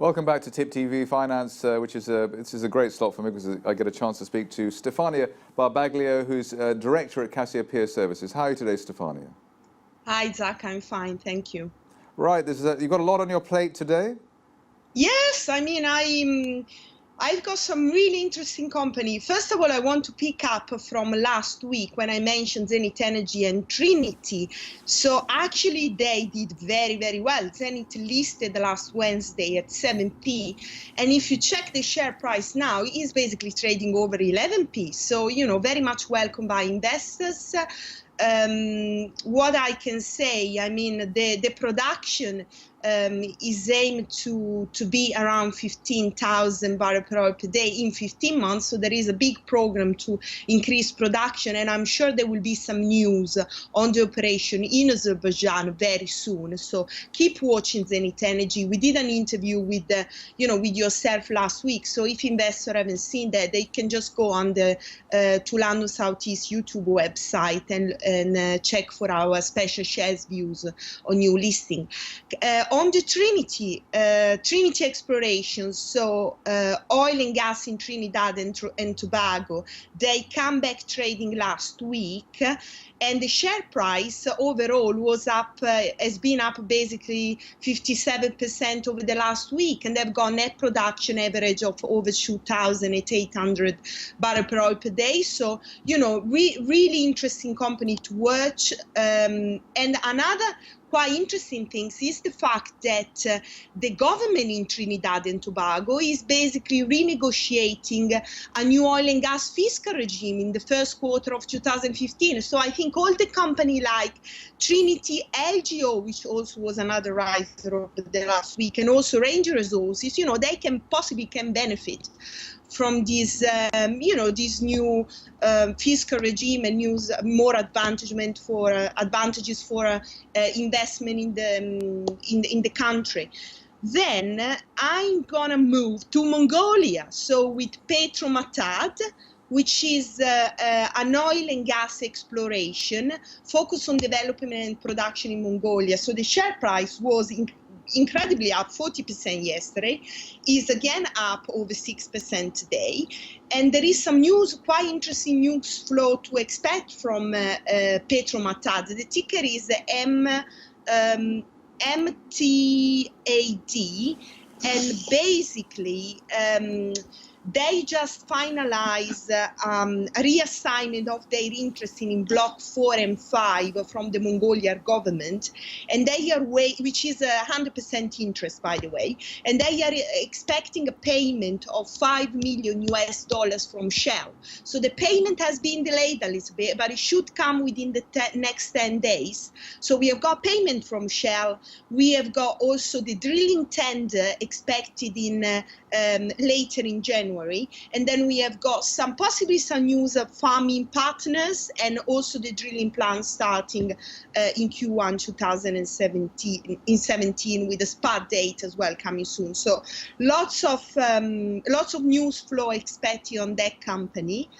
Welcome back to Tip TV Finance, which is a great slot for me because I get a chance to speak to Stefania Barbaglio, who's Director at Cassiopeia Services. How are you today, Stefania? Hi, Zach. I'm fine, thank you. Right, you've got a lot on your plate today? Yes, I mean, I've got some really interesting company. First of all, I want to pick up from last week when I mentioned Zenith Energy and Trinity. So actually, they did very, very well. Zenith listed last Wednesday at 7p. And if you check the share price now, it is basically trading over 11p. So, you know, very much welcome by investors. What I can say, I mean, the production is aimed to be around 15,000 barrels per oil per day in 15 months. So there is a big program to increase production, and I'm sure there will be some news on the operation in Azerbaijan very soon. So keep watching Zenith Energy. We did an interview with with yourself last week. So if investors haven't seen that, they can just go on the Tulano Southeast YouTube website and check for our special shares views on new listing. On the Trinity exploration, so oil and gas in Trinidad and Tobago, they come back trading last week, and the share price overall was up, has been up basically 57% over the last week, and they've got net production average of over 2,800 barrels per oil per day. So, you know, really interesting company to watch. And another quite interesting things is the fact that the government in Trinidad and Tobago is basically renegotiating a new oil and gas fiscal regime in the first quarter of 2015. So I think all the company like Trinity, LGO, which also was another riser of the last week, and also Ranger Resources, you know, they can benefit from this, this new fiscal regime and more advantages for investment in the country. Then I'm gonna move to Mongolia. So with MATD, which is an oil and gas exploration focused on development and production in Mongolia. So the share price was incredibly up 40% yesterday, is again up over 6% today. And there is some news, quite interesting news flow to expect from MATD. The ticker is MATD, and basically they just finalized a reassignment of their interest in Block 4 and 5 from the Mongolian government, and they are which is 100% interest, by the way, and they are expecting a payment of $5 million from Shell. So the payment has been delayed a little bit, but it should come within the next 10 days. So we have got payment from Shell. We have got also the drilling tender expected in later in January, and then we have got possibly some news of farming partners and also the drilling plan starting in Q1 2017 with a spot date as well coming soon. So lots of news flow expected on that company.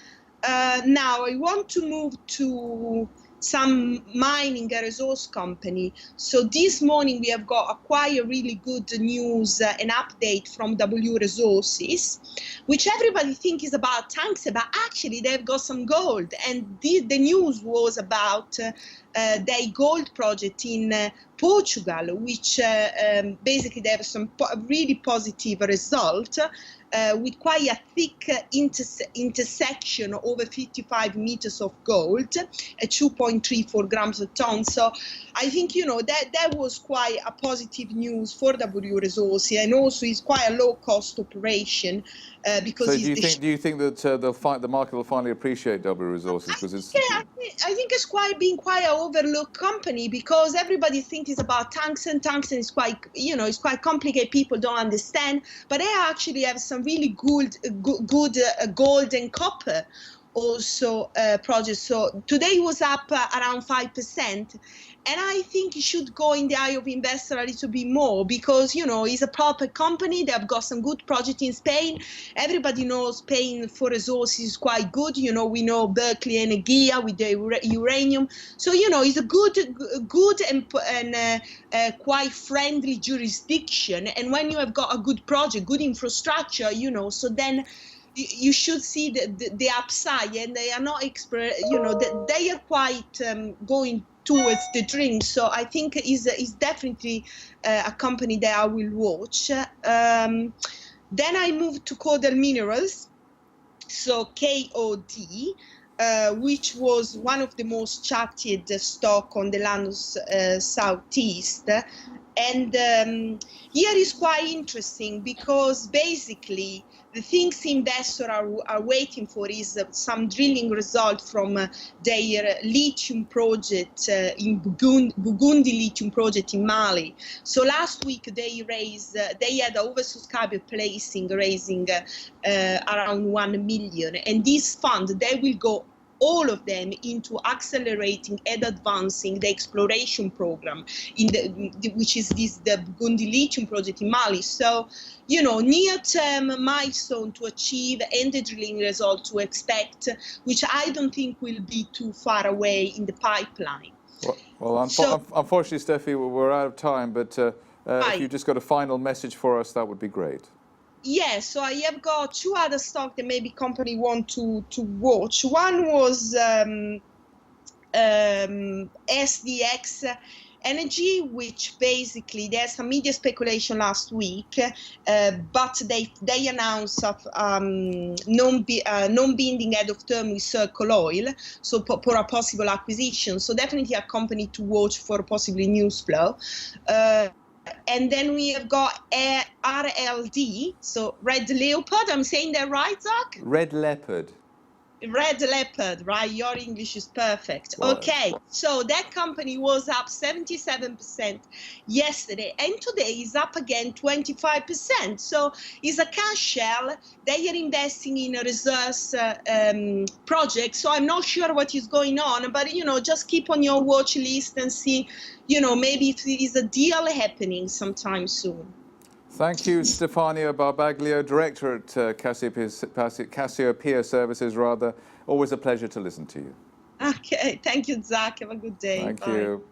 Now I want to move to some mining and resource company. So this morning we have got quite a really good news and update from WRES, which everybody thinks is about tungsten, but actually they've got some gold. And the news was about their gold project in Portugal, which basically they have some really positive result. With quite a thick intersection over 55 meters of gold at 2.34 grams a ton. So I think, you know, that was quite a positive news for WRES, and also it's quite a low cost operation because. So do you think that the market will finally appreciate WRES? Because it's I think it's been quite an overlooked company, because everybody thinks it's about tungsten. Tungsten is quite, you know, it's quite complicated. People don't understand, but they actually have some really good gold and copper also projects. So today was up around 5%. And I think it should go in the eye of investor a little bit more because, you know, it's a proper company. They've got some good project in Spain. Everybody knows Spain for resources is quite good. You know, we know Berkeley Energia with the uranium. So, you know, it's a good and quite friendly jurisdiction. And when you have got a good project, good infrastructure, you know, so then you should see the upside, and they are not you know, they are quite going towards the dream. So I think is definitely a company that I will watch. Then I moved to KOD Minerals, so KOD, which was one of the most chatted stock on the London Southeast. And here is quite interesting because basically the things investors are waiting for is some drilling result from their lithium project in Burgundy lithium project in Mali. So last week they had an oversubscribed placing raising around 1 million, and this fund, they will go all of them into accelerating and advancing the exploration program which is the Burgundy lithium project in Mali. So, you know, near-term milestone to achieve and the drilling result to expect, which I don't think will be too far away in the pipeline. Well, unfortunately, Steffi, we're out of time, but if you've just got a final message for us, that would be great. Yeah, so I have got two other stocks that maybe company want to watch. One was SDX Energy, which basically there's some media speculation last week, but they announced of non-binding head of term with Circle Oil, so for a possible acquisition. So definitely a company to watch for possibly news flow. And then we have got RLD, so Red Leopard. I'm saying that right, Zach? Red Leopard. Red Leopard, right? Your English is perfect. Okay, so that company was up 77% yesterday, and today is up again 25%. So it's a cash shell. They are investing in a resource project. So I'm not sure what is going on, but you know, just keep on your watch list and see, you know, maybe if there is a deal happening sometime soon. Thank you, Stefania Barbaglio, Director at Cassiopeia Services, rather. Always a pleasure to listen to you. Okay, thank you, Zach. Have a good day. Thank Bye. you.